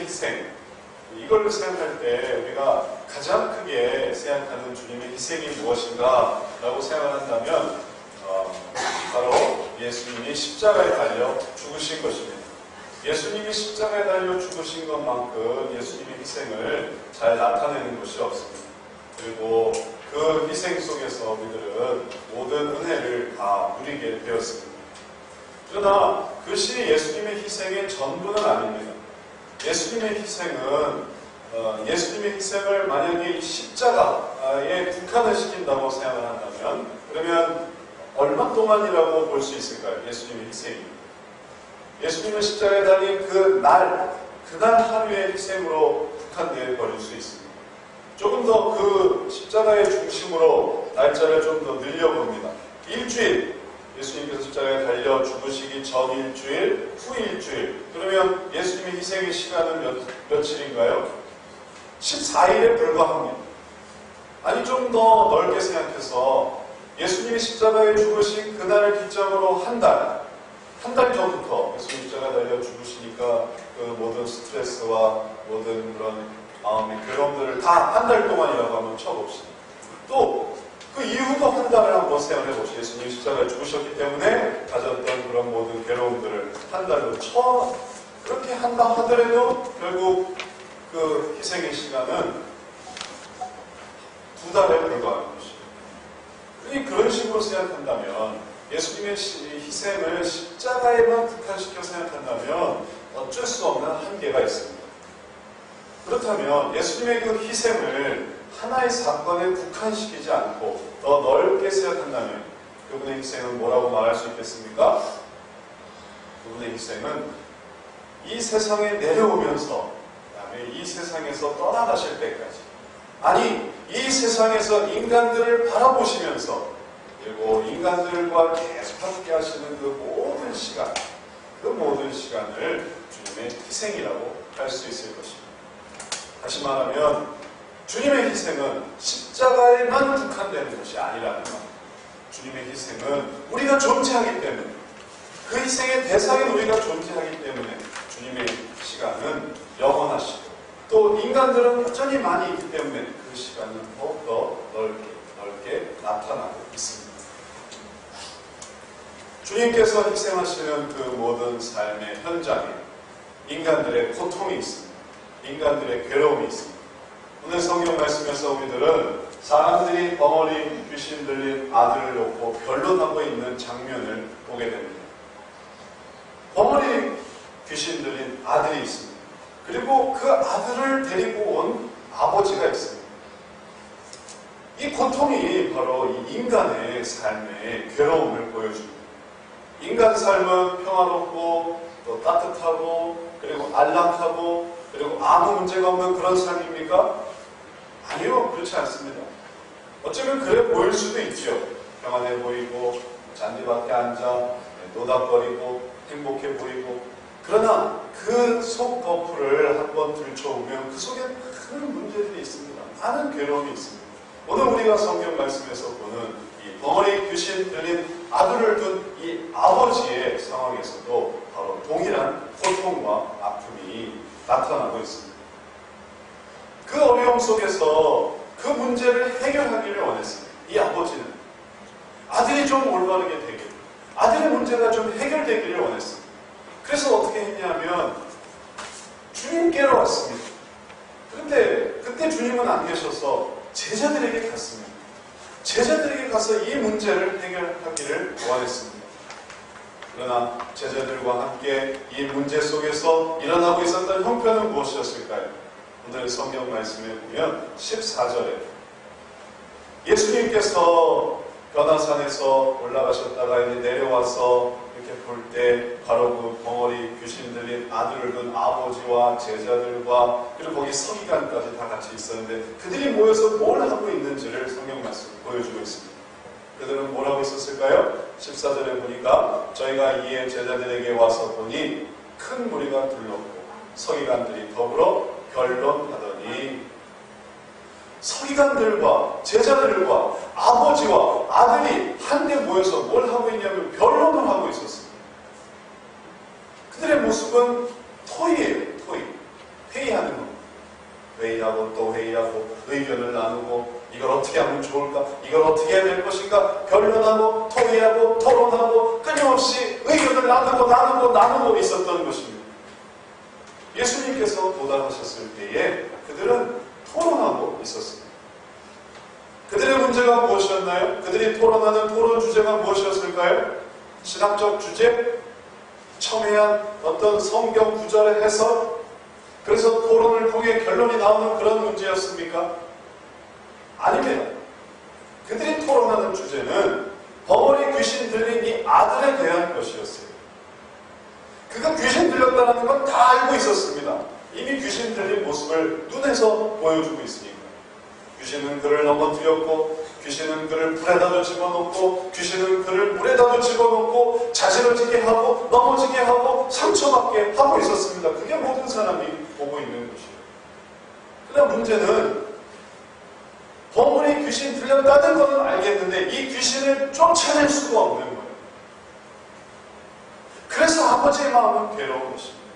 희생, 이걸 생각할 때 우리가 가장 크게 생각하는 주님의 희생이 무엇인가 라고 생각한다면 바로 예수님이 십자가에 달려 죽으신 것입니다. 예수님이 십자가에 달려 죽으신 것만큼 예수님의 희생을 잘 나타내는 것이 없습니다. 그리고 그 희생 속에서 우리들은 모든 은혜를 다 누리게 되었습니다. 그러나 그것이 예수님의 희생의 전부는 아닙니다. 예수님의 희생을 만약에 십자가에 국한을 시킨다고 생각을 한다면 그러면 얼마 동안이라고 볼 수 있을까요? 예수님의 희생이. 예수님은 십자가에 달린 그날 하루의 희생으로 국한되어 버릴 수 있습니다. 조금 더 그 십자가의 중심으로 날짜를 좀 더 늘려봅니다. 일주일, 예수님께서 십자가에 달려 죽으시기 전 일주일, 후 일주일. 그러면 예수님의 희생의 시간은 며칠인가요? 14일에 불과합니다. 아니 좀 더 넓게 생각해서 예수님이 십자가에 죽으신 그날을 기점으로 한 달 전부터 예수님 십자가에 달려 죽으시니까 그 모든 스트레스와 모든 그런 마음의 괴로움들을 다 한 달 동안이라고 한번 쳐봅시다. 또 그 이후도 한 달을 한번 생각해 보시죠. 예수님이 십자가에 죽으셨기 때문에 가졌던 그런 모든 괴로움들을 한 달로 그렇게 한다 하더라도 결국 그 희생의 시간은 2달에 불과한 것이죠. 그런 식으로 생각한다면 예수님의 희생을 십자가에만 국한시켜 생각한다면 어쩔 수 없는 한계가 있습니다. 그렇다면 예수님의 그 희생을 하나의 사건에 국한시키지 않고 더 넓게 생각한다면 그분의 희생은 뭐라고 말할 수 있겠습니까? 그분의 희생은 이 세상에 내려오면서 그다음에 이 세상에서 떠나가실 때까지, 아니 이 세상에서 인간들을 바라보시면서 그리고 인간들과 계속 함께 하시는 그 모든 시간을 주님의 희생이라고 할 수 있을 것입니다. 다시 말하면 주님의 희생은 십자가에만 국한되는 것이 아니라는 것. 주님의 희생은 우리가 존재하기 때문에, 그 희생의 대상인 우리가 존재하기 때문에 주님의 시간은 영원하시고 또 인간들은 여전히 많이 있기 때문에 그 시간은 더욱더 넓게 나타나고 있습니다. 주님께서 희생하시는 그 모든 삶의 현장에 인간들의 고통이 있습니다. 인간들의 괴로움이 있습니다. 오늘 성경 말씀에서 우리들은 사람들이 벙어리 귀신 들린 아들을 놓고 변론하고 있는 장면을 보게 됩니다. 벙어리 귀신 들린 아들이 있습니다. 그리고 그 아들을 데리고 온 아버지가 있습니다. 이 고통이 바로 이 인간의 삶의 괴로움을 보여줍니다. 인간 삶은 평화롭고 또 따뜻하고 그리고 안락하고 그리고 아무 문제가 없는 그런 삶입니까? 아니요, 그렇지 않습니다. 어쩌면 그래 보일 수도 있죠. 평안해 보이고 잔디밭에 앉아 노닥거리고 행복해 보이고, 그러나 그 속 거풀을 한번 들춰보면 그 속에 많은 문제들이 있습니다. 많은 괴로움이 있습니다. 오늘 우리가 성경 말씀에서 보는 이 벙어리 귀신 들린 아들을 둔 이 아버지의 상황에서도 바로 동일한 고통과 아픔이 나타나고 있습니다. 그 어려움 속에서 그 문제를 해결하기를 원했습니다. 이 아버지는 아들이 좀 올바르게 되길, 아들의 문제가 좀 해결되기를 원했습니다. 그래서 어떻게 했냐면 주님께로 왔습니다. 그런데 그때 주님은 안 계셔서 제자들에게 갔습니다. 제자들에게 가서 이 문제를 해결하기를 원했습니다. 그러나 제자들과 함께 이 문제 속에서 일어나고 있었던 형편은 무엇이었을까요? 오늘 성경 말씀에 보면 14절에 예수님께서 변화산에서 올라가셨다가 이제 내려와서 이렇게 볼 때 바로 그 벙어리 귀신 들린 아들을 둔 아버지와 제자들과 그리고 거기 서기관까지 다 같이 있었는데 그들이 모여서 뭘 하고 있는지를 성경 말씀이 보여주고 있습니다. 그들은 뭘 하고 있었을까요? 14절에 보니까 저희가 이에 제자들에게 와서 보니 큰 무리가 둘렀고 서기관들이 더불어 변론하더니, 서기관들과 제자들과 아버지와 아들이 한데 모여서 뭘 하고 있냐면 변론을 하고 있었습니다. 그들의 모습은 토의예요. 토의. 회의하고 또 회의하고 의견을 나누고 이걸 어떻게 하면 좋을까? 이걸 어떻게 해야 될 것인가? 변론하고 토의하고 토론하고 끊임없이 의견을 나누고 있었던 것입니다. 예수님께서 도달하셨을 때에 그들은 토론하고 있었습니다. 그들의 문제가 무엇이었나요? 그들이 토론하는 토론 주제가 무엇이었을까요? 신학적 주제? 첨예한 어떤 성경 구절의 해석? 그래서 토론을 통해 결론이 나오는 그런 문제였습니까? 아닙니다. 그들이 토론하는 주제는 벙어리 귀신 들린 이 아들에 대한 것이었어요. 그가 귀신 들렸다는 건 다 알고 있었습니다. 이미 귀신 들린 모습을 눈에서 보여주고 있으니까. 귀신은 그를 넘어뜨렸고, 귀신은 그를 불에다도 집어넣고, 귀신은 그를 물에다도 집어넣고, 자지러지게 하고, 넘어지게 하고, 상처받게 하고 있었습니다. 그게 모든 사람이 보고 있는 것이에요. 그러나 문제는 벙어리 귀신 들렸다는 것은 알겠는데 이 귀신을 쫓아낼 수가 없는 거예요. 그래서 아버지의 마음은 괴로운 것입니다.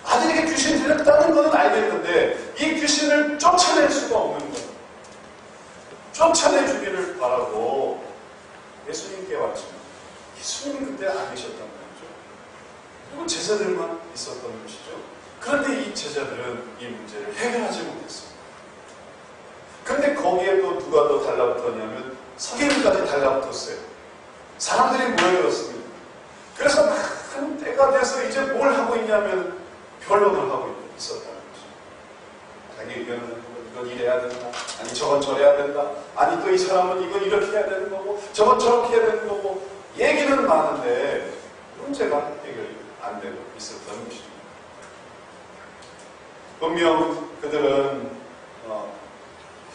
아들에게 귀신 들렸다는 것은 알겠는데 이 귀신을 쫓아낼 수가 없는 거예요. 쫓아내주기를 바라고 예수님께 왔지만 예수님이 그때 안 계셨단 말이죠. 그리고 제자들만 있었던 것이죠. 그런데 이 제자들은 이 문제를 해결하지 못했습니다. 근데 거기에 또 누가 더 달라붙었냐면 서기관까지 달라붙었어요. 사람들이 모여들었습니다. 그래서 한 때가 돼서 이제 뭘 하고 있냐면 변론을 하고 있었다는 거죠. 자기 의견은 이건 이래야 된다. 아니 저건 저래야 된다. 아니 또 이 사람은 이건 이렇게 해야 되는 거고 저건 저렇게 해야 되는 거고 얘기는 많은데 문제가 해결이 안 되고 있었던 것이죠. 분명 그들은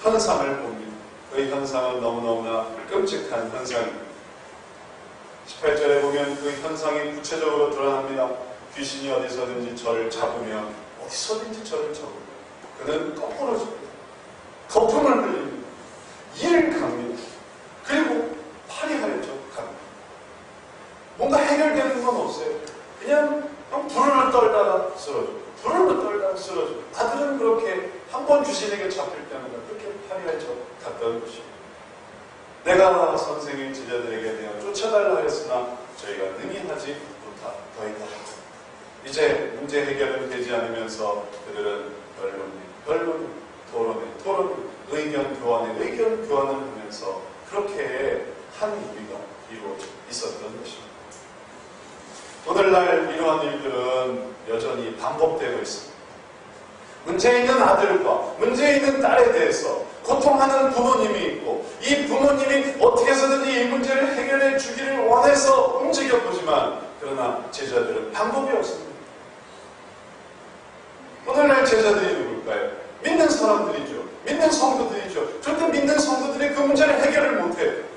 현상을 봅니다. 그 현상은 너무너무나 끔찍한 현상입니다. 18절에 보면 그 현상이 구체적으로 드러납니다. 귀신이 어디서든지 저를 잡으면 어디서든지 저를 잡으면 그는 거꾸로 줍니다. 거품을 흘립니다. 이를 갑니다. 그리고 파리하여져 갑니다. 뭔가 해결되는 건 없어요. 그냥 불을 떨다가 쓰러져. 불을 떨다가 쓰러져. 아들은 그렇게 한 번 귀신에게 잡힐 때마다 그렇게 파리하여져 갔던 것입니다. 내가 선생님 제자들에게 대하여 쫓아달라 했으나 저희가 능히 하지 못하더이다. 이제 문제 해결은 되지 않으면서 그들은 변론에, 토론에, 의견 교환을 하면서 그렇게 한 우리가 이루어져 있었던 것입니다. 오늘날 이러한 일들은 여전히 반복되고 있습니다. 문제 있는 아들과 문제 있는 딸에 대해서 고통하는 부모님이 있고 이 부모님이 어떻게 해서든지 이 문제를 해결해 주기를 원해서 움직여보지만 그러나 제자들은 방법이 없습니다. 오늘날 제자들이 누굴까요? 믿는 사람들이죠. 믿는 성도들이죠. 그런데 믿는 성도들이 그 문제를 해결을 못해요.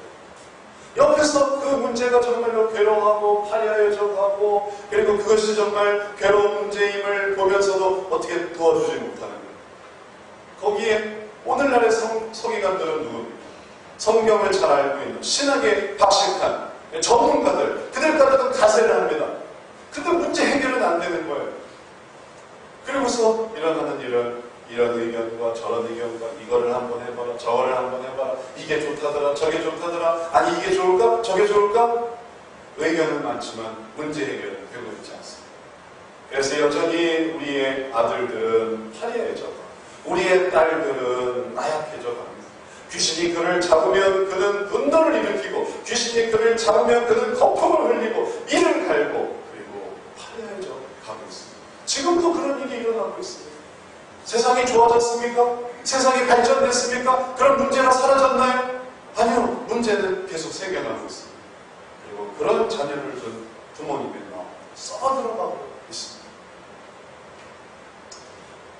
옆에서 그 문제가 정말로 괴로워하고 파리하여져 가고 그리고 그것이 정말 괴로운 문제임을 보면서도 어떻게 도와주지 못하는 거예요. 거기에 오늘날의 서기관들은 누굽니까? 성경을 잘 알고 있는 신학에 박식한 전문가들, 그들까지도 가세를 합니다. 근데 문제 해결은 안 되는 거예요. 그리고서 일어나는 이런 의견과 저런 의견과 이거를 한번 해봐라, 저거를 한번 해봐라, 이게 좋다더라, 저게 좋다더라, 아니 이게 좋을까, 저게 좋을까? 의견은 많지만 문제 해결은 되고 있지 않습니다. 그래서 여전히 우리의 아들들은 파리해져 가고 우리의 딸들은 나약해져 갑니다. 귀신이 그를 잡으면 그는 분노를 일으키고 귀신이 그를 잡으면 그는 거품을 흘리고 이를 갈고 그리고 파리해져 가고 있습니다. 지금도 그런 일이 일어나고 있습니다. 세상이 좋아졌습니까? 세상이 발전됐습니까? 그런 문제가 사라졌나요? 아니요. 문제는 계속 생겨나고 있습니다. 그리고 그런 자녀를 둔 부모님의 마음 썩어들어가고 있습니다.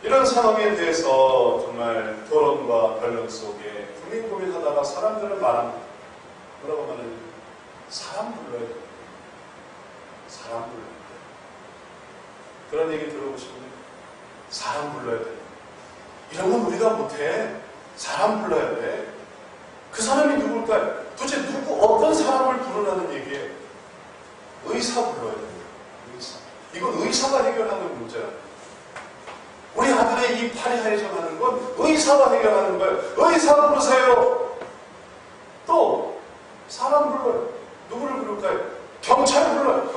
이런 상황에 대해서 정말 토론과 변론 속에 고민하다가 사람들은 말합니다. 뭐라고 말하냐면 사람 불러야 됩니다. 사람 불러야 돼요. 그런 얘기 들어보시면 사람 불러야 돼. 이런 건 우리가 못해. 사람 불러야 돼. 그 사람이 누굴까요? 도대체 어떤 사람을 부르라는 얘기예요? 의사 불러야 돼요. 의사. 이건 의사가 해결하는 문제야. 우리 아들의 이 파리하이전 하는 건 의사가 해결하는 거예요. 의사 부르세요. 또 사람 불러요. 누구를 부를까요? 경찰 불러요.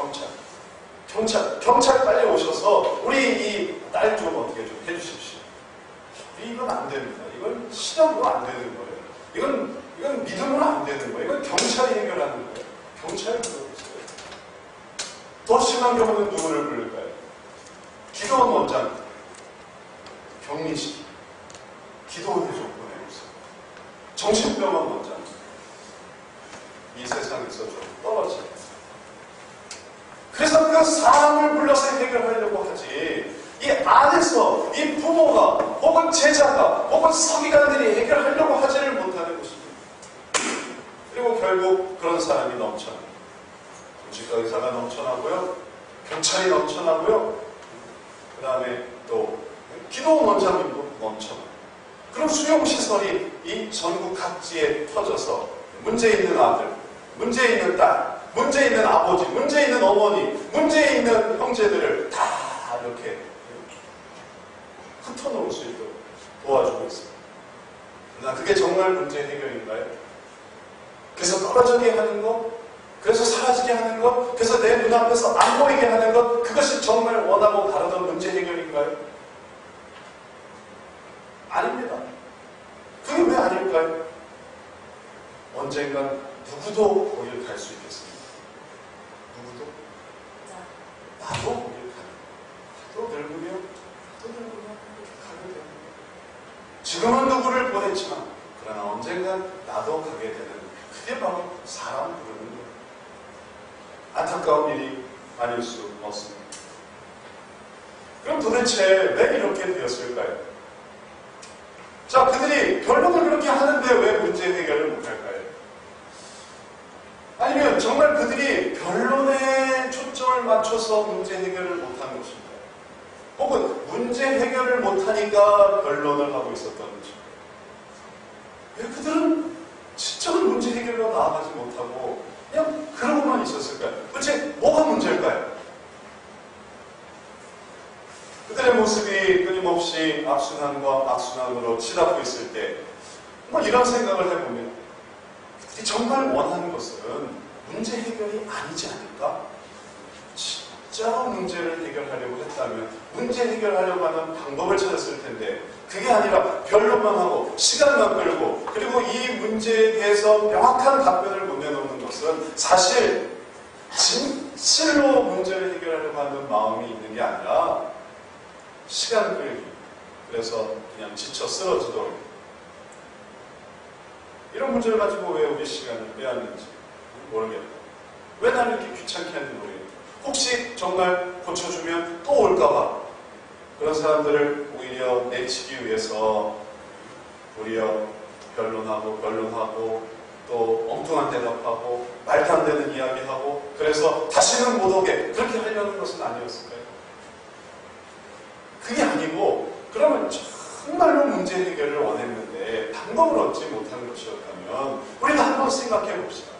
경찰 빨리 오셔서 우리 이 딸 좀 어떻게 좀 해주십시오. 이건 안 됩니다. 이건 신앙으로 안 되는 거예요. 이건 믿음으로 안 되는 거예요. 이건 경찰이 해결하는 거예요. 경찰이 불러주세요. 더 심한 경우는 누구를 부를까요? 기도원 원장, 격리시키, 기도원에 좀 보내주세요. 정신병원 원장, 이 세상에서 좀 떨어지게. 그래서 그 사람을 불러서 해결하려고 하지, 이 안에서 이 부모가 혹은 제자가 혹은 서기관들이 해결하려고 하지를 못하는 것입니다. 그리고 결국 그런 사람이 넘쳐나요. 정신과 의사가 넘쳐나고요, 경찰이 넘쳐나고요, 그 다음에 또 기도원 원장님도 넘쳐나요. 그럼 수용시설이 이 전국 각지에 터져서 문제 있는 아들, 문제 있는 딸, 문제 있는 아버지, 문제 있는 어머니, 문제 있는 형제들을 다 이렇게 흩어놓을 수 있도록 도와주고 있습니다. 그러나 그게 정말 문제 해결인가요? 그래서 떨어지게 하는 것, 그래서 사라지게 하는 것, 그래서 내 눈앞에서 안 보이게 하는 것, 그것이 정말 원하고 바라던 문제 해결인가요? 아닙니다. 그게 왜 아닐까요? 언젠간 누구도 거기를 갈 수 있겠습니다. 누구도? 나도 거기를 가는 거예요. 또 늙으면 이렇게 가게 되는 거예요. 지금은 누구를 보냈지만 그러나 언젠간 나도 가게 되는, 그게 바로 사람 부르는 거예요. 안타까운 일이 아닐 수 없습니다. 그럼 도대체 왜 이렇게 되었을까요? 자, 그들이 결론을 그렇게 하는데 왜 문제 해결을 못할까요? 아니면 정말 그들이 결론에 초점을 맞춰서 문제 해결을 못하는 것인가요? 혹은 문제 해결을 못하니까 결론을 하고 있었던 것인가요? 왜 그들은 진정한 문제 해결로 나아가지 못하고 그냥 그러고만 있었을까요? 도대체 뭐가 문제일까요? 그들의 모습이 끊임없이 악순환과 악순환으로 치닫고 있을 때 이런 생각을 해보면 그들이 정말 원하는 것은 문제 해결이 아니지 않을까? 진짜로 문제를 해결하려고 했다면 문제 해결하려고 하는 방법을 찾았을 텐데 그게 아니라 변론만 하고 시간만 끌고 그리고 이 문제에 대해서 명확한 답변을 못 내놓는 것은 사실 진실로 문제를 해결하려고 하는 마음이 있는 게 아니라 시간 끌기, 그래서 그냥 지쳐 쓰러지도록 이런 문제를 가지고 왜 우리 시간을 빼앗는지 모르겠다. 왜 나는 이렇게 귀찮게 하는지 모르겠다. 혹시 정말 고쳐주면 또 올까봐 그런 사람들을 오히려 내치기 위해서 오히려 변론하고 또 엉뚱한 대답하고 말도 안 되는 이야기하고 그래서 다시는 못 오게 그렇게 하려는 것은 아니었을까요? 그게 아니고 그러면 정말로 문제 해결을 원했는데 방법을 얻지 못하는 것이었다면 우리가 한번 생각해 봅시다.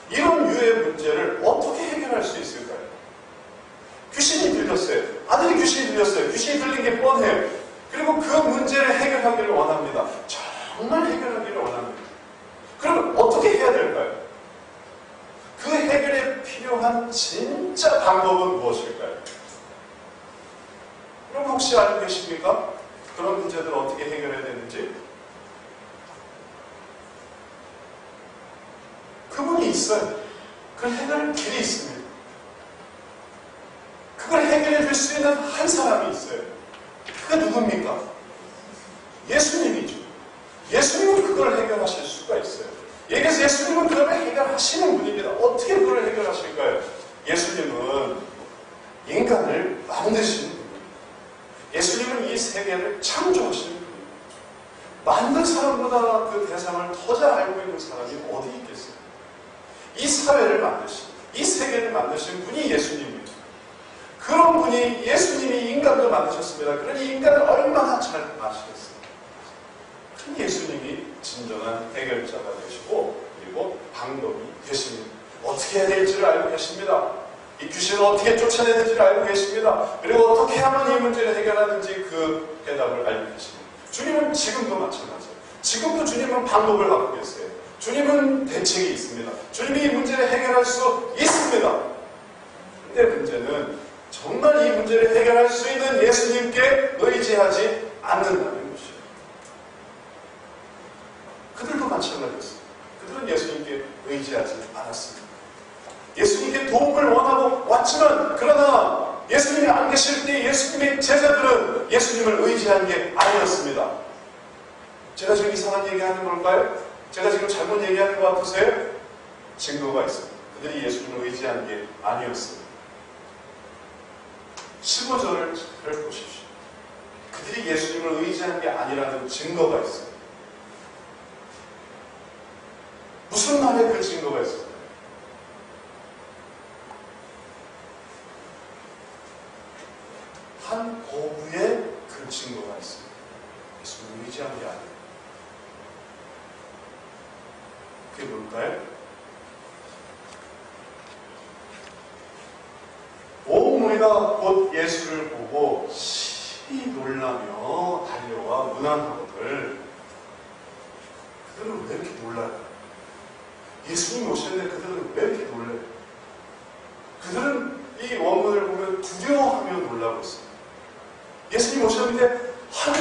이런 유의 문제를 어떻게 해결할 수 있을까요? 귀신이 들렸어요. 아들이 귀신이 들렸어요. 귀신이 들린 게 뻔해요. 그리고 그 문제를 해결하기를 원합니다. 정말 해결하기를 원합니다. 그러면 어떻게 해야 될까요? 그 해결에 필요한 진짜 방법은 무엇일까요? 그럼 혹시 알고 계십니까? 그런 문제들을 어떻게 해결해야 되는지? 그분이 있어요. 그 해결 길이 있습니다. 그걸 해결해 줄 수 있는 한 사람이 있어요. 그게 누굽니까? 예수님이죠. 예수님은 그걸 해결하실 수가 있어요. 여기서 예수님은 그걸 해결하시는 분입니다. 어떻게 그걸 해결하실까요? 예수님은 인간을 만드시는 분입니다. 예수님은 이 세계를 창조하시는 분입니다. 만든 사람보다 그 대상을 더 잘 알고 있는 사람이 어디 있겠어요? 이 사회를 만드신, 이 세계를 만드신 분이 예수님입니다. 그런 분이 예수님이 인간을 만드셨습니다. 그러니 인간을 얼마나 잘 아시겠어요? 그 예수님이 진정한 해결자가 되시고 그리고 방법이 되십니다. 어떻게 해야 될지를 알고 계십니다. 이 귀신을 어떻게 쫓아내는지를 알고 계십니다. 그리고 어떻게 하면 이 문제를 해결하는지 그 해답을 알고 계십니다. 주님은 지금도 마찬가지예요. 지금도 주님은 방법을 갖고 계세요. 주님은 대책이 있습니다. 주님이 이 문제를 해결할 수 있습니다. 근데 문제는 정말 이 문제를 해결할 수 있는 예수님께 의지하지 않는다는 것이에요. 그들도 마찬가지였습니다. 그들은 예수님께 의지하지 않았습니다. 예수님께 도움을 원하고 왔지만 그러나 예수님이 안 계실 때 예수님의 제자들은 예수님을 의지한 게 아니었습니다. 제가 지금 이상한 얘기하는 걸까요? 제가 지금 잘못 얘기하는 것 같으세요? 증거가 있습니다. 그들이 예수님을 의지한 게 아니었습니다. 15절을 잘 보십시오. 그들이 예수님을 의지한 게 아니라는 증거가 있습니다. 무슨 말에 그 증거가 있을까요? 한 어부에 그 증거가 있습니다. 예수님을 의지한 게 아니에요. 그게 뭘까요? 온 무리가 곧 예수를 보고 심히 놀라며 달려와 문안하거늘. 그들은 왜 이렇게 놀라요? 예수님이 오셨는데 그들은 왜 이렇게 놀라요? 그들은 이 원문을 보면 두려워하며 놀라고 있습니다. 예수님 오셨는데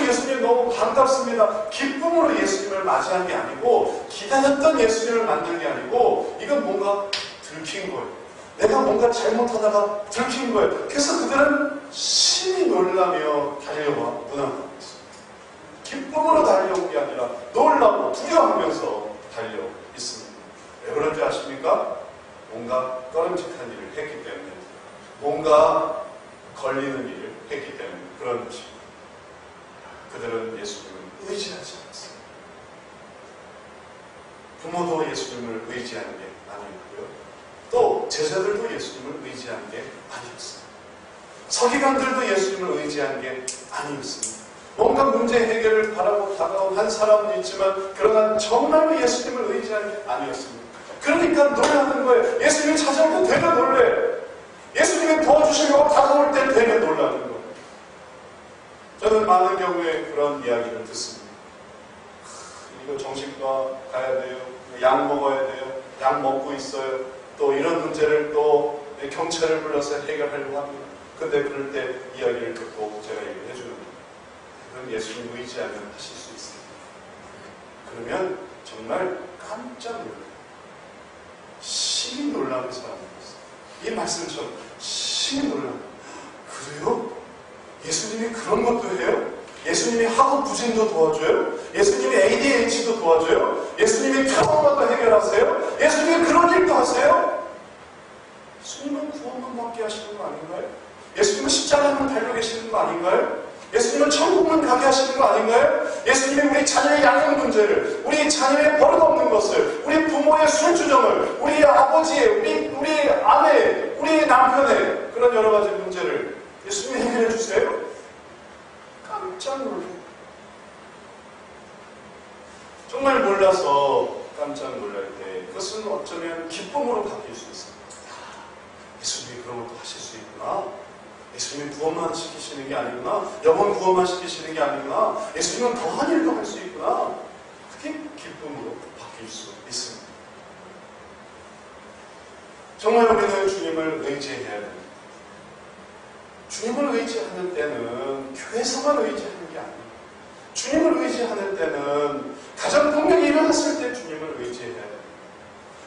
예수님 너무 반갑습니다. 기쁨으로 예수님을 맞이한 게 아니고 기다렸던 예수님을 만난 게 아니고 이건 뭔가 들킨 거예요. 내가 뭔가 잘못하다가 들킨 거예요. 그래서 그들은 심히 놀라며 달려와 문안하고 있습니다. 기쁨으로 달려온 게 아니라 놀라고 두려워하면서 달려 있습니다. 왜 그런지 아십니까? 뭔가 꺼림칙한 일을 했기 때문에, 뭔가 걸리는 일을 했기 때문에 그런 것입니다. 그들은 예수님을 의지하지 않았습니다. 부모도 예수님을 의지하는 게 아니었고요. 또 제자들도 예수님을 의지하는 게 아니었습니다. 서기관들도 예수님을 의지한 게 아니었습니다. 뭔가 문제 해결을 바라고 다가온 한 사람은 있지만 그러나 정말로 예수님을 의지한 게 아니었습니다. 그러니까 놀라는 거예요. 예수님이 찾아올 때 되게 놀래. 예수님이 도와주시려고 다가올 때 되게 놀라는 거예요. 저는 많은 경우에 그런 이야기를 듣습니다. 이거 정신과 가야 돼요. 약 먹어야 돼요. 약 먹고 있어요. 또 이런 문제를 또 경찰을 불러서 해결하려고 합니다. 근데 그럴 때 이야기를 듣고 제가 얘기를 해주는 거예요. 그건 예수님 의지하면 하실 수 있습니다. 그러면 정말 깜짝 놀라요. 심히 놀라는 사람이 있어요. 이 말씀처럼 심히 놀라요. 그래요? 예수님이 그런 것도 해요? 예수님이 학업 부진도 도와줘요? 예수님이 ADH도 도와줘요? 예수님이 트라우마도 해결하세요? 예수님이 그런 일도 하세요? 예수님은 구원만 받게 하시는 거 아닌가요? 예수님은 십자가만 달려 계시는 거 아닌가요? 예수님은 천국만 가게 하시는 거 아닌가요? 예수님이 우리 자녀의 양육 문제를, 우리 자녀의 버릇없는 것을, 우리 부모의 술주정을, 우리 아버지의, 우리 아내의, 우리 남편의 그런 여러 가지 문제를 예수님이 해결해 주세요? 깜짝 놀라요. 정말 몰라서 깜짝 놀랄 때 그것은 어쩌면 기쁨으로 바뀔 수 있습니다. 예수님이 그런 것도 하실 수 있구나. 예수님이 구원만 시키시는 게 아니구나. 영혼 구원만 시키시는 게 아니구나. 예수님은 더한 일도 할 수 있구나. 그게 기쁨으로 바뀔 수 있습니다. 정말 우리는 주님을 의지해야 됩니다. 주님을 의지하는 때는 교회에서만 의지하는 게 아니에요. 주님을 의지하는 때는 가정 폭력이 일어났을 때 주님을 의지해야 돼요.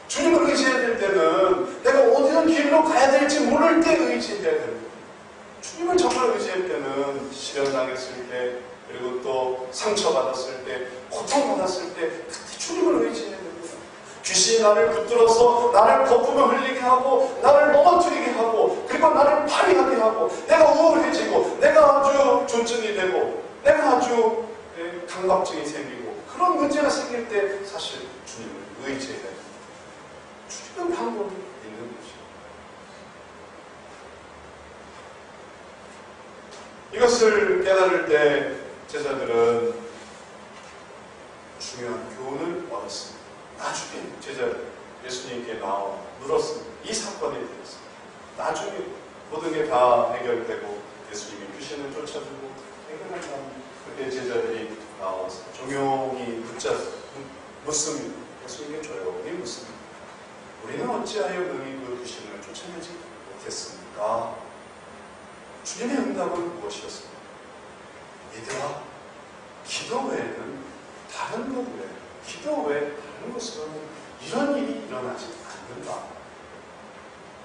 주님을 의지해야 될 때는 내가 어디를 길로 가야 될지 모를 때 의지해야 됩니다. 주님을 정말 의지할 때는 시련당했을 때, 그리고 또 상처받았을 때, 고통받았을 때 그때 주님을 의지해야 됩니다. 귀신이 나를 붙들어서 나를 거품을 흘리게 하고 나를 넘어뜨리게 하고 그리고 나를 파리하게 하고 내가 우울해지고 내가 아주 조증이 되고 내가 아주 강박증이 생기고 그런 문제가 생길 때 사실 주님을 의지해야 됩니다. 주님은 방법이 있는 것이죠. 이것을 깨달을 때 제자들은 중요한 교훈을 얻었습니다. 나중에 제자들 예수님께 나와 물었습니다. 이 사건에 대해서 나중에 모든 게 다 해결되고 예수님이 귀신을 쫓아주고 해결한 다음에 그때 제자들이 나와서 종용이 묻습니다. 예수님께 조용히 묻습니다. 우리는 어찌하여 능히 그 귀신을 쫓아내지 못했습니까? 주님의 응답은 무엇이었습니까? 얘들아, 기도 외에는 다른 것 외에, 기도 외에 다른 것은 이런 일이 일어나지 않는다.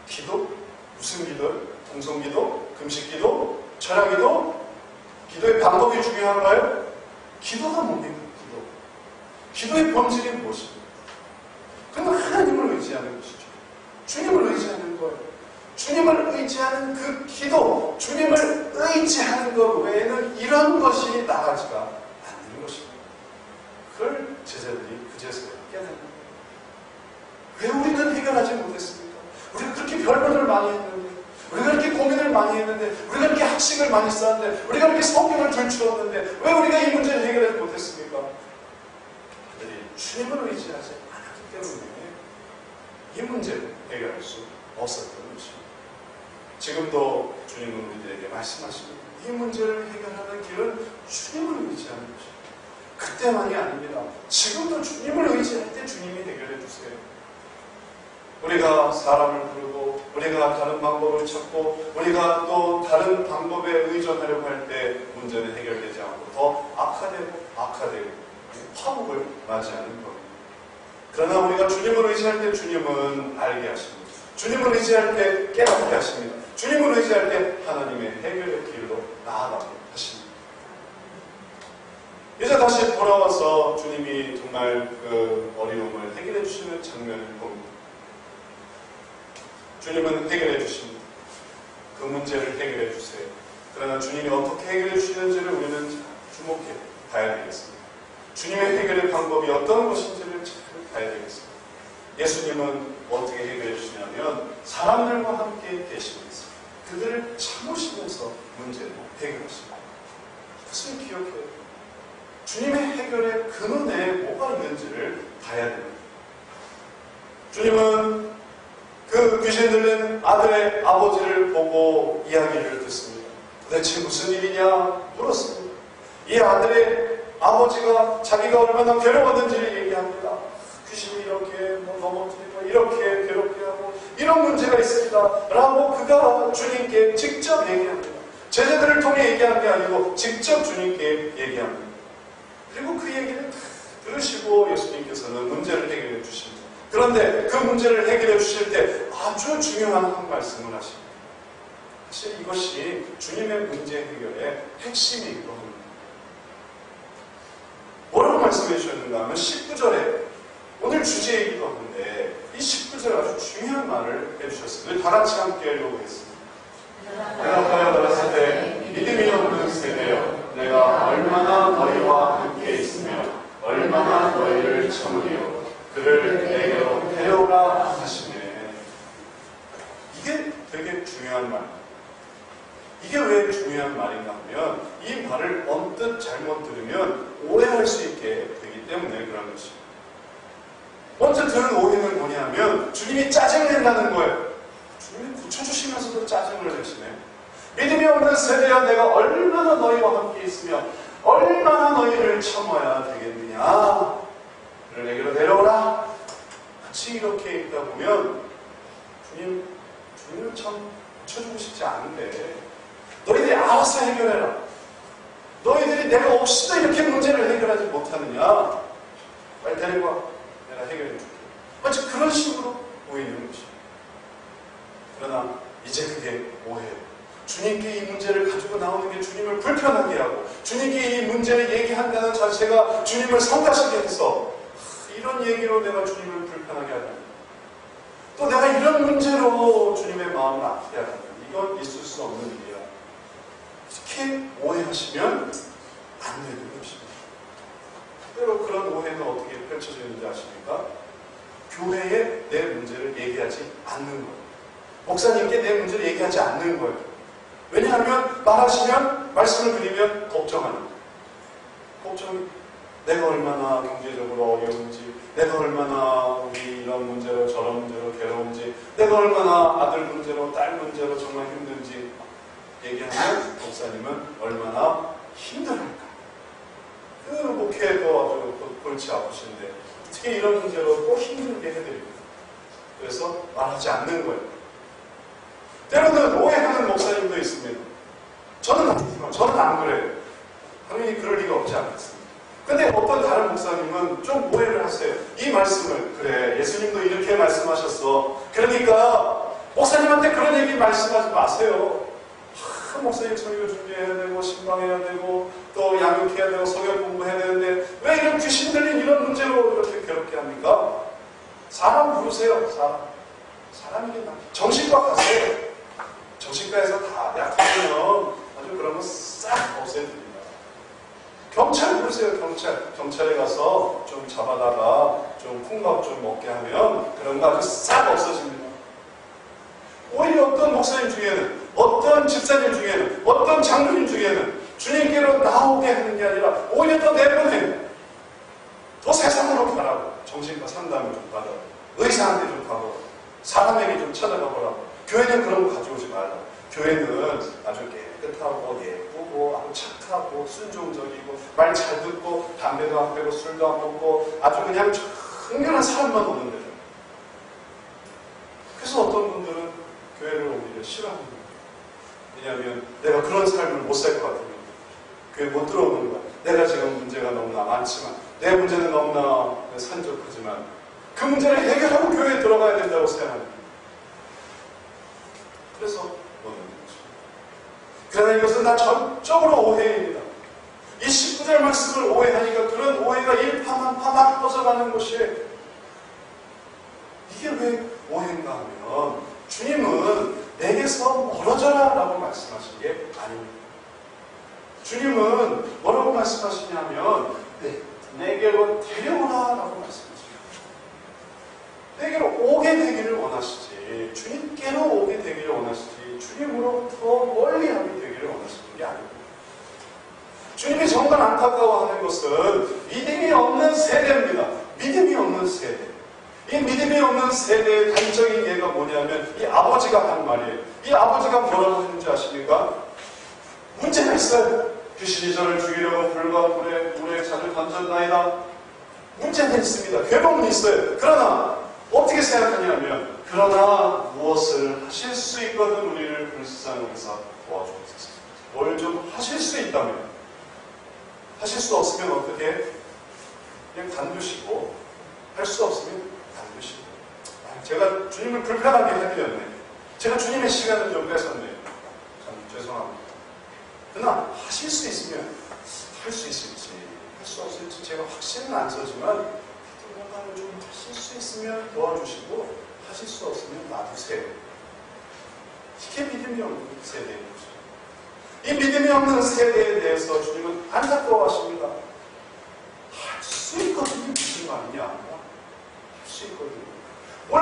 기도? 무슨 기도? 통성기도? 금식기도? 철학기도? 기도의 방법이 중요한가요? 기도가 뭡니까? 기도의 본질이 무엇입니까? 그건 하나님을 의지하는 것이죠. 주님을 의지하는 거예요. 주님을 의지하는 그 기도, 주님을 의지하는 것 외에는 이런 것이 나가지가 않는 것입니다. 그걸 제자들이 그제서야 깨닫는 거예요. 왜 우리는 해결하지 못했습니까? 우리가 그렇게 별말을 많이 했는데, 우리가 그렇게 고민을 많이 했는데, 우리가 그렇게 학식을 많이 쌓았는데, 우리가 그렇게 성경을 들추었는데 왜 우리가 이 문제를 해결하지 못했습니까? 그들이 주님을 의지하지 않았기 때문에 이 문제를 해결할 수 없었던 것입니다. 지금도 주님은 우리들에게 말씀하십니다. 이 문제를 해결하는 길은 주님을 의지하는 것입니다. 그때만이 아닙니다. 지금도 주님을 의지할 때 주님이 해결해 주세요. 우리가 사람을 부르고 우리가 다른 방법을 찾고 우리가 또 다른 방법에 의존하려고 할 때 문제는 해결되지 않고 더 악화되고 파국을 맞이하는 겁니다. 그러나 우리가 주님을 의지할 때 주님은 알게 하십니다. 주님을 의지할 때 깨닫게 하십니다. 주님을 의지할 때 하나님의 해결의 길로 나아가게 하십니다. 이제 다시 돌아와서 주님이 정말 그 어려움을 해결해 주시는 장면을 봅니다. 주님은 해결해 주십니다. 그 문제를 해결해 주세요. 그러나 주님이 어떻게 해결해 주시는지를 우리는 잘 주목해 봐야 되겠습니다. 주님의 해결의 방법이 어떤 것인지를 잘 봐야 되겠습니다. 예수님은 어떻게 해결해 주시냐면 사람들과 함께 계시면서 그들을 참으시면서 문제를 해결하십니다. 이것을 기억해요. 주님의 해결의 근원에 뭐가 있는지를 봐야 됩니다. 주님은 그 귀신 들린 아들의 아버지를 보고 이야기를 듣습니다. 도대체 무슨 일이냐 물었습니다. 이 아들의 아버지가 자기가 얼마나 괴로웠는지를 얘기합니다. 귀신이 이렇게 넘어뜨리고 이렇게 괴롭게 하고 이런 문제가 있습니다 라고 그가 주님께 직접 얘기합니다. 제자들을 통해 얘기하는 게 아니고 직접 주님께 얘기합니다. 그리고 그 얘기를 들으시고 예수님께서는 문제를 해결해 주십니다. 그런데 그 문제를 해결해 주실 때 아주 중요한 한 말씀을 하십니다. 사실 이것이 주님의 문제 해결의 핵심이기도 합니다. 뭐라고 말씀해 주셨는가 하면 19절에 오늘 주제이기도 한데 이 19절 아주 중요한 말을 해주셨습니다. 다 같이 함께 읽어보겠습니다. 대답하여 들었을 때 믿음이 없는 세대여 내가 얼마나 너희와 함께 있으며 얼마나 너희를 참으리요 그를 내게로 데려오라 하시네. 이게 되게 중요한 말입니다. 이게 왜 중요한 말인가 하면 이 말을 언뜻 잘못 들으면 오해할 수 있게 되기 때문에 그런 것입니다. 먼저 들은 오해는 뭐냐면 주님이 짜증을 낸다는 거예요. 주님이 고쳐주시면서도 짜증을 내시네. 믿음이 없는 세대야 내가 얼마나 너희와 함께 있으며 얼마나 너희를 참아야 되겠느냐. 그를 내게로 내려오라. 같이 이렇게 있다 보면 주님은 참 고쳐주고 싶지 않은데 너희들이 알아서 해결해라. 너희들이 내가 없이도 이렇게 문제를 해결하지 못하느냐. 빨리 데리고 와. 내가 해결해 줄게. 마치 그런 식으로 보이는 것입니다. 그러나 이제 그게 오해예요. 주님께 이 문제를 가지고 나오는 게 주님을 불편하게 하고 주님께 이 문제를 얘기한다는 자체가 주님을 성가시게 해서 이런 얘기로 내가 주님을 불편하게 하다니 또 내가 이런 문제로 주님의 마음을 아프게 하다니 이건 있을 수 없는 일이야. 이렇게 오해하시면 안 되는 것입니다. 때로 그런 오해는 어떻게 펼쳐지는지 아십니까? 교회에 내 문제를 얘기하지 않는 거예요. 목사님께 내 문제를 얘기하지 않는 거예요. 왜냐하면 말하시면 말씀을 드리면 걱정하는 거예요. 걱정이 내가 얼마나 경제적으로 어려운지, 내가 얼마나 우리 이런 문제로 저런 문제로 괴로운지, 내가 얼마나 아들 문제로 딸 문제로 정말 힘든지 얘기하면 목사님은 얼마나 힘들을까. 그 목회도 아주 골치 아프신데 어떻게 이런 문제로 또 힘들게 해드립니다. 그래서 말하지 않는 거예요. 때로는 오해하는 목사님도 있습니다. 저는 아니지만 저는 안 그래요. 당연히 그럴 리가 없지 않겠습니까? 근데 어떤 다른 목사님은 좀 오해를 하세요. 이 말씀을, 그래, 예수님도 이렇게 말씀하셨어. 그러니까 목사님한테 그런 얘기 말씀하지 마세요. 목사님 설교 준비해야 되고 신방해야 되고 또 양육해야 되고 성경 공부해야 되는데 왜 이런 귀신 들린 이런 문제로 이렇게 괴롭게 합니까? 사람 부르세요. 사람이겠다. 정신과 가세요. 정신과에서 다 약하면 아주 그런 거 싹 없애드립니다. 경찰 부르세요. 경찰에 가서 좀 잡아다가 좀 콩밥 좀 먹게 하면 그런 거 아주 싹 없어집니다. 오히려 어떤 목사님 중에는, 어떤 집사님 중에는, 어떤 장로님 중에는 주님께로 나오게 하는 게 아니라 오히려 더 내보내요. 더 세상으로 가라고. 정신과 상담을 좀 받아라. 의사한테 좀 가보라. 사람에게 좀 찾아가 보라고. 교회는 그런 거 가져오지 말라. 교회는 아주 깨끗하고 예쁘고 아주 착하고 순종적이고 말 잘 듣고 담배도 안 피우고 술도 안 먹고 아주 그냥 청결한 사람만 오는 데죠. 그래서 어떤 분들은 교회를 오기를 싫어합니다. 왜냐하면 내가 그런 삶을 못 살 것 같으면 교회 못 들어오는 거야. 내가 지금 문제가 너무나 많지만 내 문제는 너무나 산적하지만 그 문제를 해결하고 교회에 들어가야 된다고 생각합니다. 그래서 오는 거죠. 그러나 이것은 다 전적으로 오해입니다. 이 19절 말씀을 오해하니까 그런 오해가 일파만파만 퍼져가는 것이에요. 이게 왜 오해인가 하면 주님은 내게서 멀어져라 라고 말씀하신 게 아닙니다. 주님은 뭐라고 말씀하시냐면 내게로 데려오라 라고 말씀하십니다. 내게로 오게 되기를 원하시지, 주님께로 오게 되기를 원하시지 주님으로부터 멀리하게 되기를 원하시는 게 아닙니다. 주님이 정말 안타까워하는 것은 믿음이 없는 세대입니다. 믿음이 없는 세대. 이 믿음이 없는 세대의 단적인 예가 뭐냐면 이 아버지가 한 말이에요. 이 아버지가 뭐라고 했는지 아십니까? 문제가 있어요. 귀신이 저를 죽이려고 불과 물에 자주 던졌나이다. 문제는 있습니다. 괴로움은 있어요. 그러나 어떻게 생각하냐면 그러나 무엇을 하실 수 있거든 우리를 불쌍해서 도와주옵소서. 뭘 좀 하실 수 있다면, 하실 수 없으면 어떻게? 그냥 간두시고, 할 수 없으면 간두시고. 제가 주님을 불편하게 해드렸네. 제가 주님의 시간을 좀 뺏었네요. 참 죄송합니다. 그러나 하실 수 있으면 할 수 있을지, 할 수 없을지 제가 확신은 안 서지만 뭔가를 좀 하실 수 있으면 도와주시고 하실 수 없으면 놔두세요. 이게 믿음이 없는 세대인 거죠. 이 믿음이 없는 세대에 대해서 주님은 안타까워하십니다. 할 수 있거든요. 무슨 말이냐? 할 수 있거든요. 뭘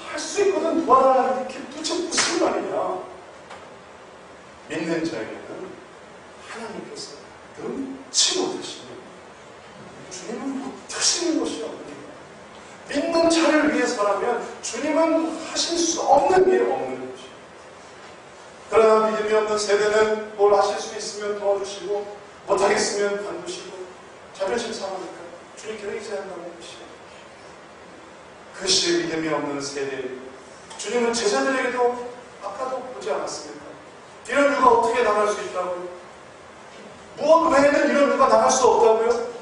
할 수 있거든 도와달라. 이렇게 도대체 무슨 말이냐? 믿는 자에게는 하나님께서 능치 못하시는 주님은 못하시는 것이 없습니다. 믿는 자를 위해서라면 주님은 하실 수 없는 게 없는 것이죠. 그러나 믿음이 없는 세대는 뭘 하실 수 있으면 도와주시고 못하겠으면 관두시고 자존심 상하니까 주님께로 의지한다는 것이죠. 그것이 믿음이 없는 세대입니다. 주님은 제자들에게도 아까도 보지 않았습니까? 이런 누가 어떻게 나갈 수 있다고요? 무엇 외에는 이런 누가 나갈 수 없다고요?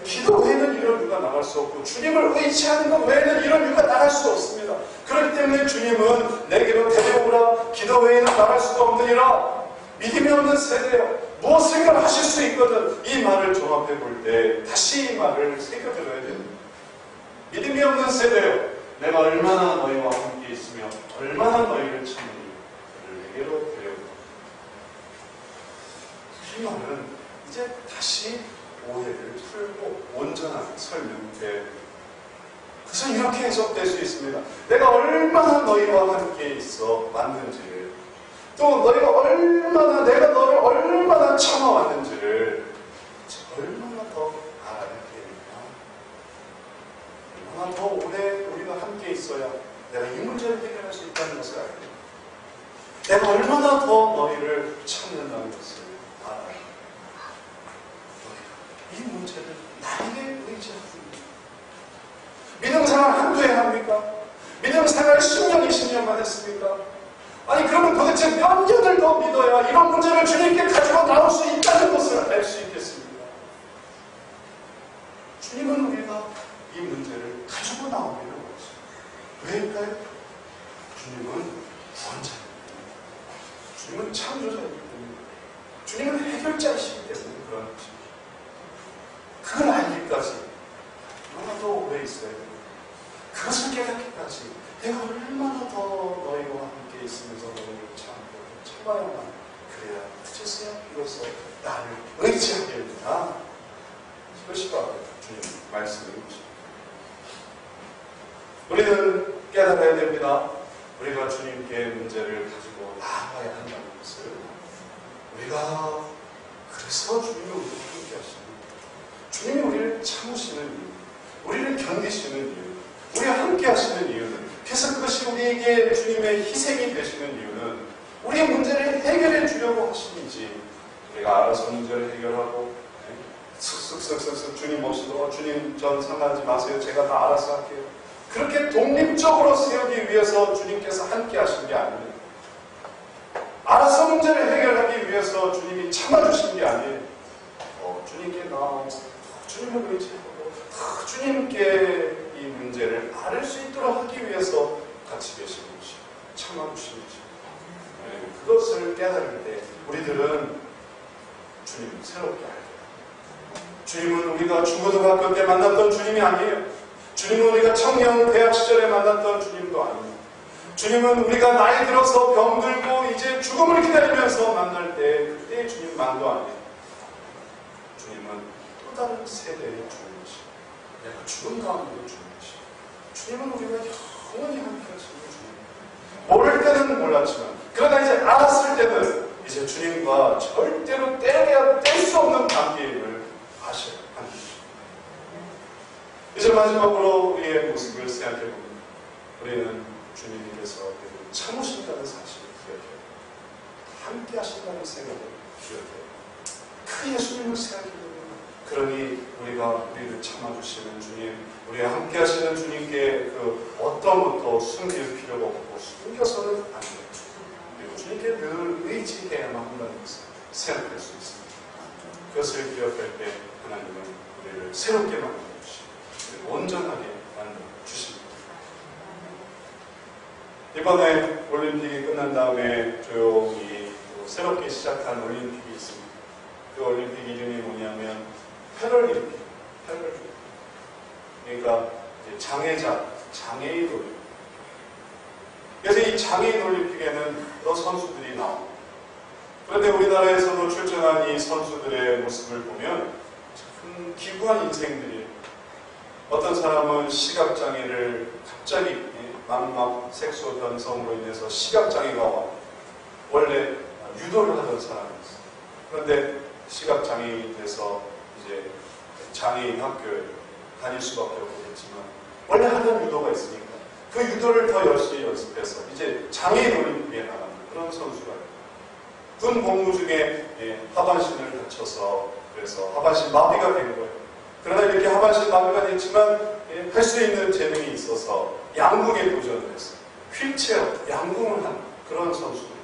기도 외에는 이런 누가 나갈 수 없고 주님을 의지하는 것 외에는 이런 누가 나갈 수 없습니다. 그렇기 때문에 주님은 내게로 데려오라. 기도 외에는 나갈 수가 없느니라. 믿음이 없는 세대요. 무엇인가 하실 수 있거든. 이 말을 종합해 볼 때 다시 이 말을 새겨들어야 됩니다. 믿음이 없는 세대요. 내가 얼마나 너희와 함께 있으며 얼마나 너희를 찾느니 내게로 데려오라. 이 말은 이제 다시 오해를 풀고 온전하게 설명돼야 됩니다. 그래서 이렇게 해석될 수 있습니다. 내가 얼마나 너희와 함께 있어 왔는지를, 또 너희가 얼마나, 내가 너를 얼마나 참아왔는지를 얼마나 더 알아야 돼요. 더 오래 우리가 함께 있어야 내가 이 문제를 해결할 수 있다는 것을 알게 됩니다. 내가 얼마나 더 너희를 찾는다는 것을 알아요. 이 문제를 나에게 의지하고 믿음 생활 한두 해 합니까? 믿음 생활 10년, 20년만 했습니까? 아니 그러면 도대체 몇 년을 더 믿어야 이런 문제를 주님께 가지고 나올 수 있다는 것을 알 수 있겠습니까? 주님은 우리가 이 문제를 가지고 나오기를 원하십니다. 왜일까요? 주님은 구원자입니다. 주님은 창조자이기 때문에, 주님은 해결자이시기 때문에 그런 것입니다. 그걸 알기까지 얼마나 더 오래 있어야 됩니다. 그것을 깨닫기까지 내가 얼마나 더 너희와 함께 있으면서 너희를 참아야만 그래야 그제서야 비로소 나를 의지하겠구나. 이것이 바로 주님 말씀인 것입니다. 우리는 깨달아야 됩니다. 우리가 주님께 문제를 가지고 나아가야 한다는 것을. 우리가 그래서 주님이 우리를 함께 하십니다. 주님이 우리를 참으시는 이유, 우리를 견디시는 이유, 우리와 함께 하시는 이유는, 그래서 그것이 우리에게 주님의 희생이 되시는 이유는 우리의 문제를 해결해 주려고 하시는지, 우리가 알아서 문제를 해결하고 슥슥슥슥 주님 모시고 주님 전 상관하지 마세요. 제가 다 알아서 할게요. 그렇게 독립적으로 세우기 위해서 주님께서 함께 하신 게 아니에요. 알아서 문제를 해결하기 위해서 주님이 참아주신 게 아니에요. 주님께 나아가고 주님을 의지하고 주님께 이 문제를 앓을 수 있도록 하기 위해서 같이 계시는 것이고 참아주시는 것이고, 그것을 깨달을 때 우리들은 주님을 새롭게 알게 돼요. 주님은 우리가 중고등학교 때 만났던 주님이 아니에요. 주님은 우리가 청년 대학 시절에 만났던 주님도 아닙니다. 주님은 우리가 나이 들어서 병들고 이제 죽음을 기다리면서 만날 때 그때의 주님만도 아니에요. 주님은 또 다른 세대의 주님이시고 내가 죽음 가운데도 주님이시고, 주님은 우리가 영원히 함께 하시는 주님. 모를 때는 몰랐지만 그러나 이제 알았을 때는 이제 주님과 절대로 뗄 수 없는 관계임을 아셔야 하는 것입니다. 이제 마지막으로 우리의 모습을 생각해봅니다. 우리는 주님께서 참으신다는 사실을 기억해요. 함께 하신다는 생각을 기억해요. 그 예수님을 생각해봅니다. 그러니 우리가 우리를 참아주시는 주님, 우리와 함께 하시는 주님께 그 어떤 것도 숨길 필요가 없고 숨겨서는 안 돼요. 그리고 주님께 늘 의지해야만 한다는 것을 생각할 수 있습니다. 그것을 기억할 때 하나님은 우리를 새롭게 만들어 주시고 온전하게 만들어 주십니다. 이번에 올림픽이 끝난 다음에 조용히 새롭게 시작한 올림픽이 있습니다. 그 올림픽 이름이 뭐냐면 패럴림픽. 그러니까 장애인 올림픽. 그래서 이 장애인 올림픽에는 여러 선수들이 나옵니다. 그런데 우리나라에서도 출전한 이 선수들의 모습을 보면 참 기구한 인생들이에요. 어떤 사람은 시각장애를 갑자기 망막 색소 변성으로 인해서 시각장애가 와요. 원래 유도를 하던 사람이었어요. 그런데 시각장애인이 돼서 이제 장애인 학교에 다닐 수밖에 없겠지만 원래 하던 유도가 있으니까 그 유도를 더 열심히 연습해서 이제 장애인 올림픽에 나가는 그런 선수가 있어요. 군 복무 중에 하반신을 다쳐서 그래서 하반신 마비가 된 거예요. 그러나 이렇게 하반신 마비가 됐지만 할 수 있는 재능이 있어서 양궁에 도전을 했어요. 휠체어, 양궁을 한 그런 선수들.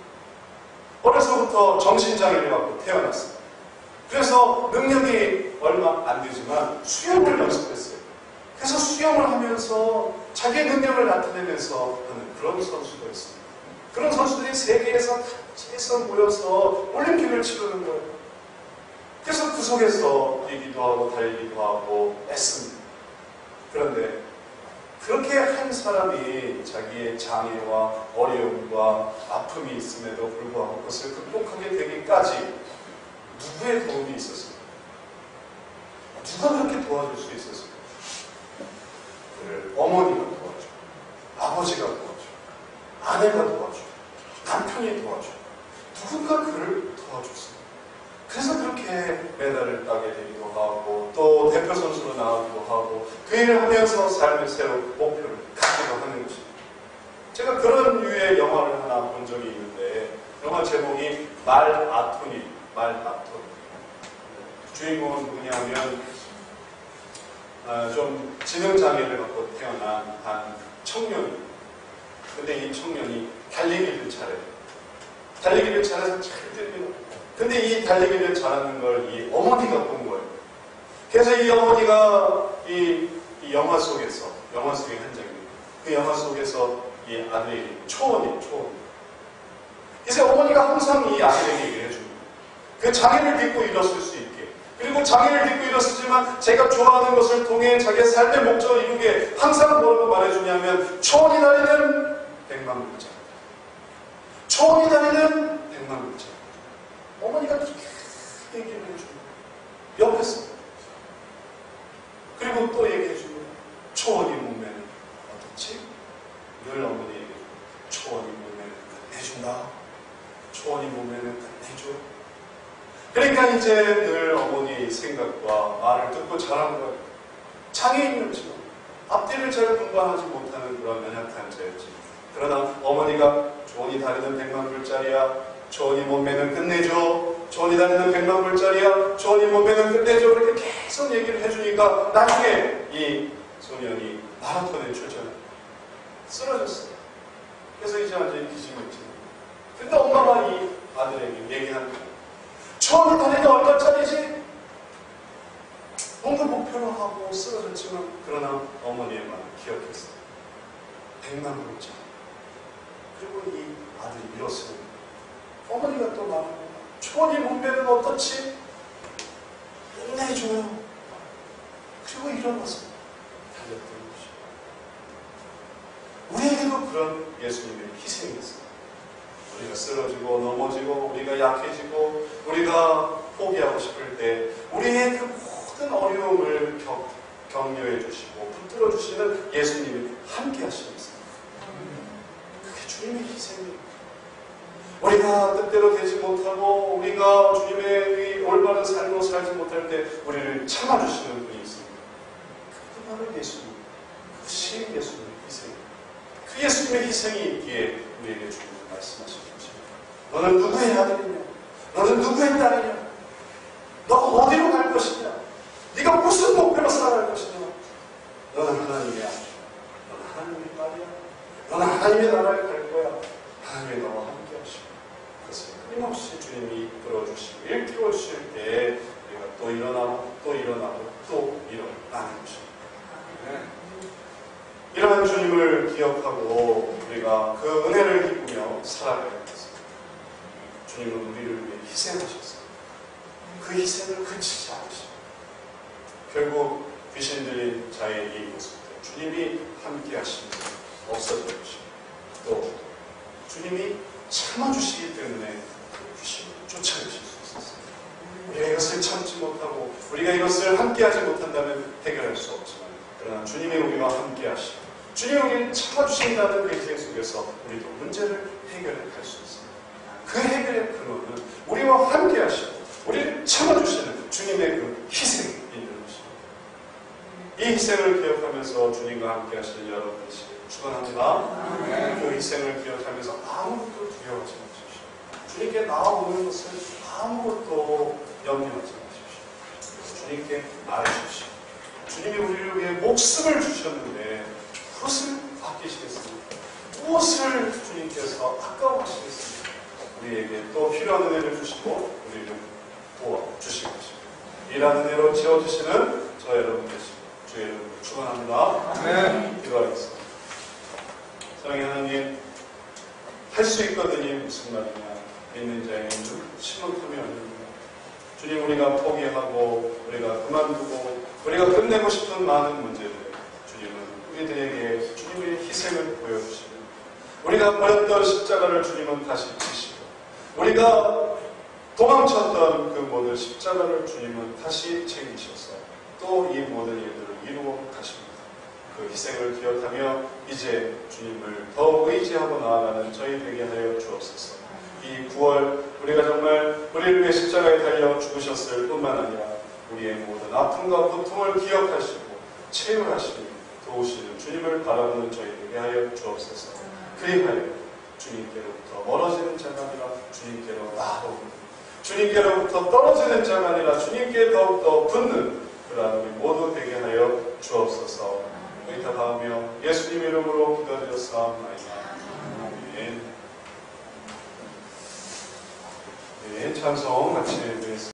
어려서부터 정신장애를 갖고 태어났습니다. 그래서 능력이 얼마 안 되지만 수영을 연습했어요. 그래서 수영을 하면서 자기의 능력을 나타내면서 하는 그런 선수가 있습니다. 그런 선수들이 세계에서 같이서 모여서 올림픽을 치르는 거예요. 그래서 그 속에서 뛰기도 하고 달리기도 하고 애씁니다. 그런데 그렇게 한 사람이 자기의 장애와 어려움과 아픔이 있음에도 불구하고 그것을 극복하게 되기까지 누구의 도움이 있었습니까? 누가 그렇게 도와줄 수 있었습니까? 그를 어머니가 도와줘, 아버지가 도와줘, 아내가 도와줘, 남편이 도와줘, 누군가 그를 도와줬습니다. 그래서 그렇게 메달을 따게 되기도 하고 또 대표 선수로 나가기도 하고 그 일을 하면서 삶의 새로 목표를 갖기도 하는 것입니다. 제가 그런 류의 영화를 하나 본 적이 있는데 영화 제목이 말아토니. 주인공은 누구냐 하면 좀 지능장애를 갖고 태어난 한 청년이. 근데 이 청년이 달리기를 잘해요. 달리기를 잘해서 잘 뛰어요. 근데 이 달리기를 잘하는 걸 이 어머니가 본 거예요. 그래서 이 어머니가 이 영화 속의 현장입니다. 그 영화 속에서 이 아들에게 초원이에요. 그래서 어머니가 항상 이 아들에게 얘기를 해줍니다. 그 장애를 딛고 일었을 수 있게. 그리고 장애를 딛고 일었지만 제가 좋아하는 것을 통해 자기의 삶의 목적을 이루게 항상 뭐라고 말해주냐면 초원이 다니는 100만 글자. 초원이 다니는 100만 글자. 어머니가 계속 얘기를 해줍니다. 옆에서. 그리고 또 얘기해줍니다. 초원이 몸매는 어떻지? 늘 어머니 얘기해줍니다. 초원이 몸매는 끝내준다. 초원이 몸매는 끝내줘. 그러니까 이제 늘 어머니의 생각과 말을 듣고 자란 거예요. 장애인이었지만 앞뒤를 잘 분간하지 못하는 그런 연약한 자였지. 그러나 어머니가 초원이 다니는 100만 불짜리야. 초원이 몸매는 끝내줘. 초원이 다니는 100만 불짜리야. 초원이 몸매는 끝내줘. 이렇게 계속 얘기를 해주니까 나중에 이 소년이 마라톤에 출전해 쓰러졌어요. 그래서 이제 완전히 기침했지. 근데 엄마가 이 아들에게 얘기하는 거예요. 초원이 다니는 얼마짜리지? 뭔가 목표로 하고 쓰러졌지만 그러나 어머니의 마음을 기억했어요. 100만 불짜리. 그리고 이 아들이 일었습니다. 어머니가 또 말합니다. 초원이 몸매는 어떻지? 끝내줘요. 그리고 일어나서 달렸던 것이죠. 우리에게도 그런 예수님의 희생이 있어요. 우리가 쓰러지고 넘어지고 우리가 약해지고 우리가 포기하고 싶을 때 우리의 그 모든 어려움을 격려해 주시고 붙들어 주시는 예수님이 함께 하시는 있습니다. 그게 주님의 희생이에요. 우리가 뜻대로 되지 못하고 우리가 주님의 올바른 삶으로 살지 못할 때 우리를 참아주시는 분이 있습니다. 그게 바로 예수님. 그 신 예수님의 희생입니다. 그 예수님의 희생이 있기에 우리에게 주님은 말씀하시는 것입니다. 너는 누구의 아들이냐? 너는 누구의 딸이냐? 너 어디로 갈 것이냐? 네가 무슨 목표로 살아갈 것이냐? 너는 하나님의 아들이야. 너는 하나님의 딸이야. 너는 하나님의 나라에 갈 거야. 하나님의 너와 함께 하시고 그것을 끊임없이 주님이 이끌어 주시고 일깨워 주실 때 우리가 또 일어나고 또 일어나고 또 일어나는 것입니다. 이러한 주님을 기억하고 우리가 그 은혜를 기쁘며 살아가야 하겠습니다. 주님은 우리를 위해 희생하셨습니다. 그 희생을 그치지 않으십니다. 결국 귀신 들린 자의 이 모습 때 주님이 함께 하시는 없었던 것입니다. 또 주님이 참아주시기 때문에 그 귀신을 쫓아내실 수 있었습니다. 우리가 이것을 참지 못하고 우리가 이것을 함께하지 못한다면 해결할 수 없지만 그러나 주님이 우리와 함께하시고 주님이 우리를 참아주신다는 그 희생 속에서 우리도 문제를 해결할 수 있습니다. 그 해결의 근원은 우리와 함께하시고 우리를 참아주시는 주님의 그 희생이 있는 것입니다. 이 희생을 기억하면서 주님과 함께하시는 여러분 되시길 축원합니다. 그 희생을 기억하면서 아무것도 두려워하지 마십시오. 주님께 나아오는 것을 아무것도 염려하지 마십시오. 주님께 말해주십시오. 주님이 우리를 위해 목숨을 주셨는데 무엇을 아끼시겠습니까? 무엇을 주님께서 아까워하시겠습니까? 우리에게 또 필요한 은혜를 주시고 우리를 도와주실 것입니다. 이러한 은혜로 채워주시는 저 여러분 되시고 주 여러분 축원합니다. 기도하겠습니다. 사랑의 하나님, 할 수 있거든이 무슨 말이냐? 믿는 자에게 심각함이 아닙니다. 주님, 우리가 포기하고 우리가 그만두고 우리가 끝내고 싶은 많은 문제들, 주님은 우리들에게 주님의 희생을 보여주시고 우리가 버렸던 십자가를 주님은 다시 지시고 우리가 도망쳤던 그 모든 십자가를 주님은 다시 챙기셔서 또 이 모든 일들을 이루어 가십니다. 그 희생을 기억하며 이제 주님을 더 의지하고 나아가는 저희 되게 하여 주옵소서. 이 9월 우리가 정말 우리를 위해 십자가에 달려 죽으셨을 뿐만 아니라 우리의 모든 아픔과 고통을 기억하시고 체험하시며 도우시는 주님을 바라보는 저희에게 하여 주옵소서. 그리하여 주님께로부터 멀어지는 자가 아니라 주님께로 나아오고 주님께로부터 떨어지는 자가 아니라 주님께 더욱더 붙는 그러한 우리 모두 되게 하여 주옵소서. 의탁하며 예수님 이름으로 기도드렸사옵나이다. 아멘. 네, 찬송 마치겠습니다.